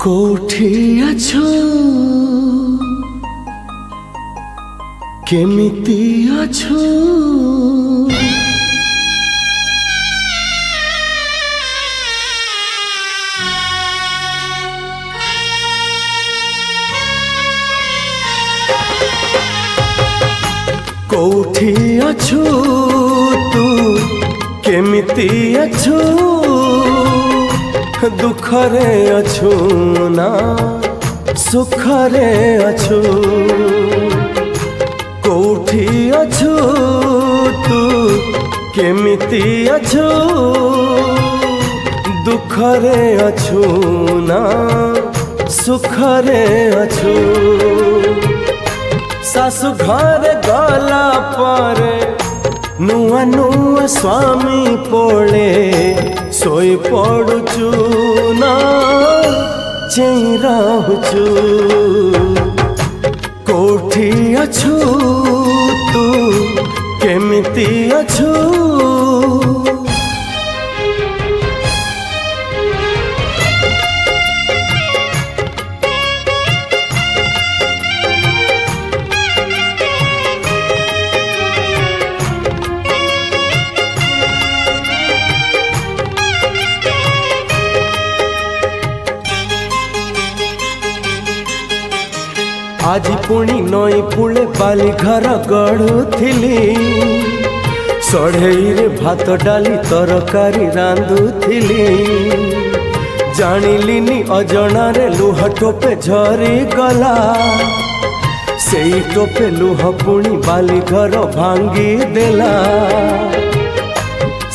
कोठी अछो केमिति अछो कोठी अछो तू केमिति अछो दुखरे अछु ना सुखरे अछु कोठी अछु तू केमिति अछु दुखरे अछु ना सुखरे अछु सासु घर गला पर नुआ नुआ स्वामी पोले सोई पड़ुचु ना चेई रहूचु कोठी अछु तू केमिति अछु आज पुणी नई कूले बाली घर गढ़ुथिली सढ़ई रे भात डाली तरकारी रांधुथिली जानिलिनी अजणा रे लुह टोपे झरी गला सेई टोपे लुह पुणी बाली घर भांगी देला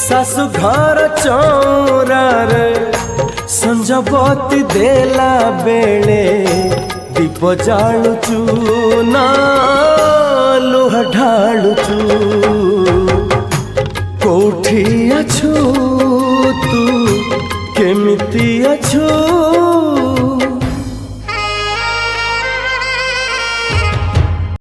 सासु घर चौरा रे संजबती देला बेले दीप जालुचु ना लुह ढालुचु कोठी अछु तू केमिति अछु